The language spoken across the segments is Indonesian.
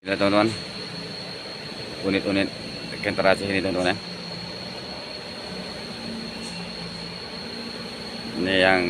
Ya teman-teman, unit-unit Kenteracih ini teman-teman ya. Ini yang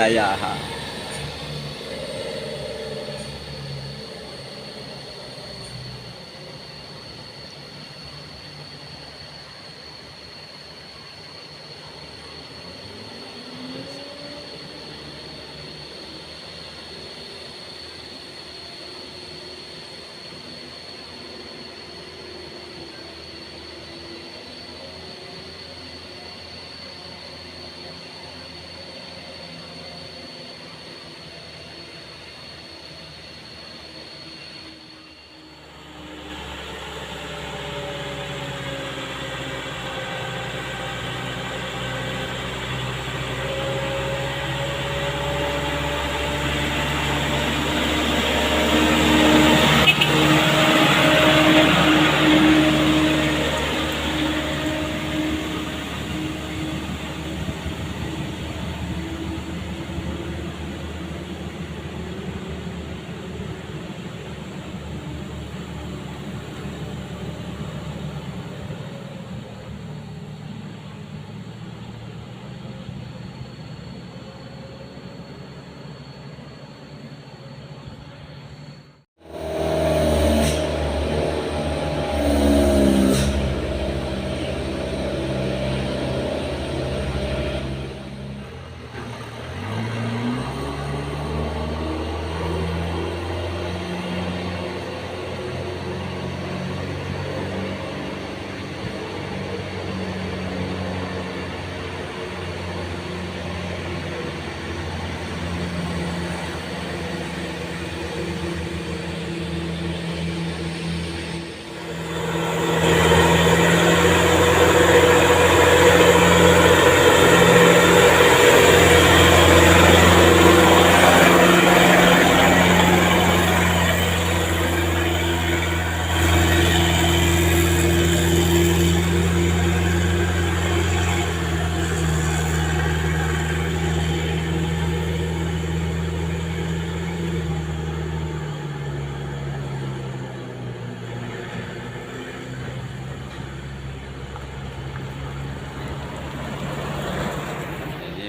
ya.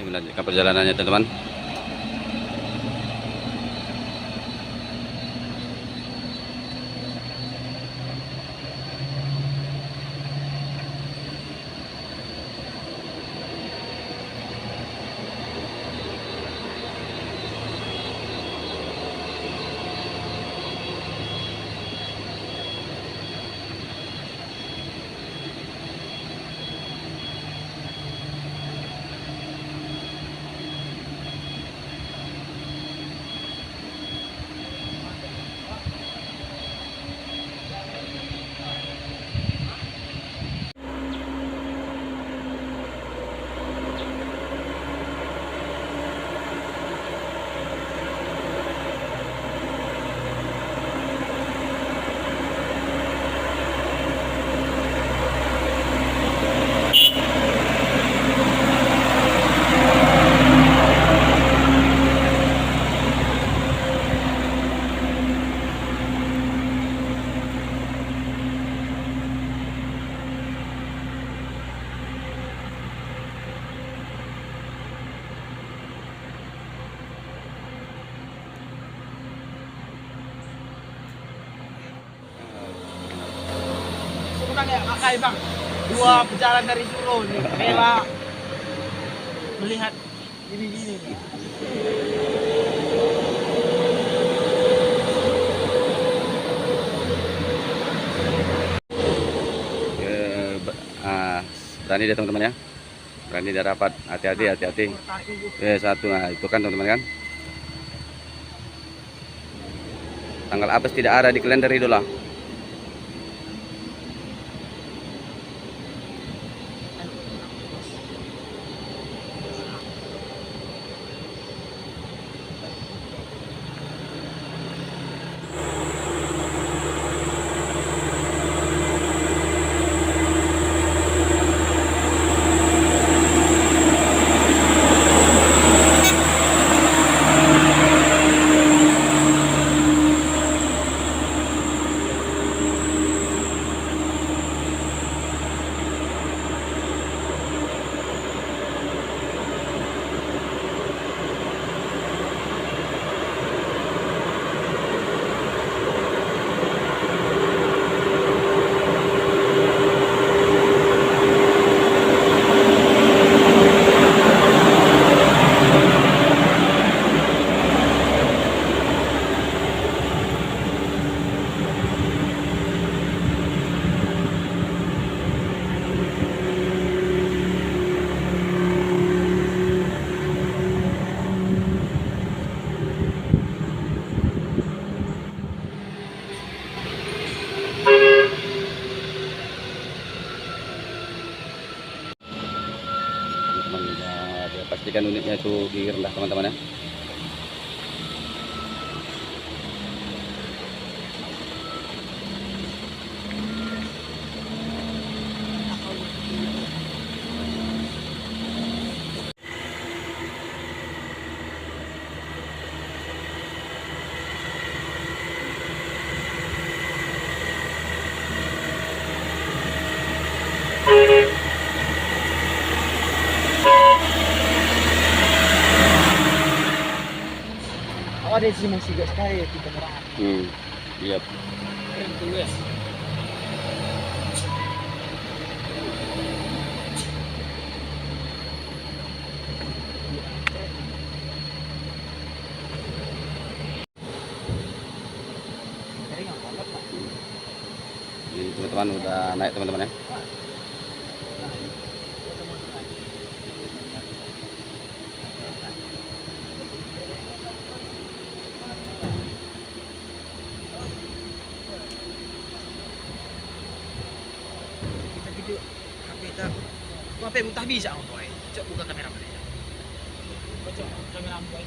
Melanjutkan perjalanannya teman-teman. Ya pakai bang, dua pejalan dari Suro nih, rela melihat gini-gini nih. Berani dia teman-teman ya, berani dia rapat, hati-hati. Satu, nah itu kan teman-teman kan. Tanggal apes tidak ada di kalender itu lah. Pastikan unitnya itu direndah teman-teman ya. Oh, ada sih masih gak sekali ya kita merah. Iya. Keren tuh guys. Ini teman-teman udah naik teman-teman ya. Apa yang tak bisa boy? Coba buka kamera mana? Coba kamera boy.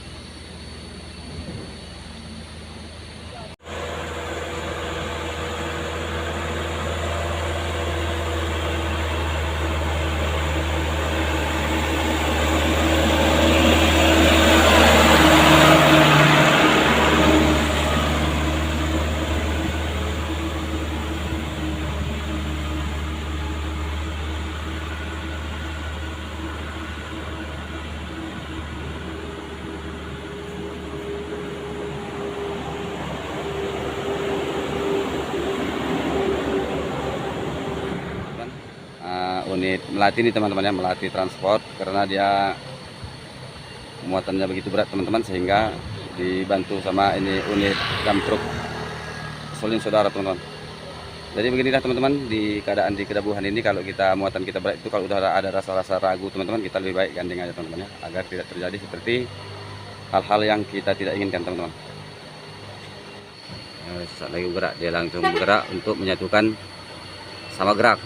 unit Melati ini teman-teman ya, Melati Transport, karena dia muatannya begitu berat teman-teman, sehingga dibantu sama ini unit dump truk Solin Saudara teman-teman. Jadi beginilah teman-teman, di keadaan di Kedabuhan ini kalau kita muatan kita berat itu, kalau udah ada rasa-rasa ragu teman-teman, kita lebih baik gandeng aja teman-teman ya, agar tidak terjadi seperti hal-hal yang kita tidak inginkan teman-teman. Saat lagi gerak, dia langsung bergerak untuk menyatukan sama gerak.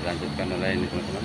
Lanjutkan oleh ini teman-teman.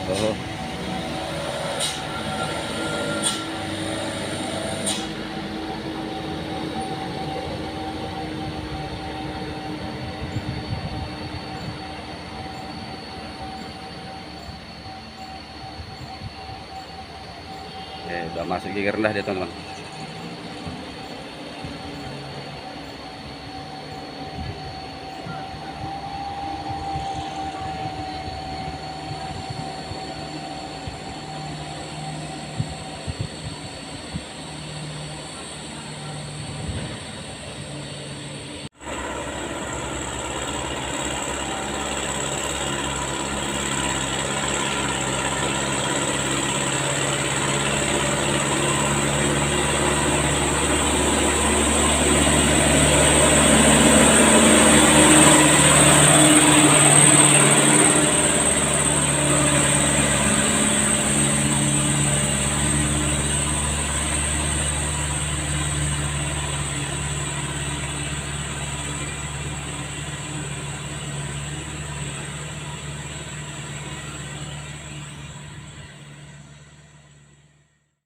Oh. Udah masuk gigi rendah dia teman-teman.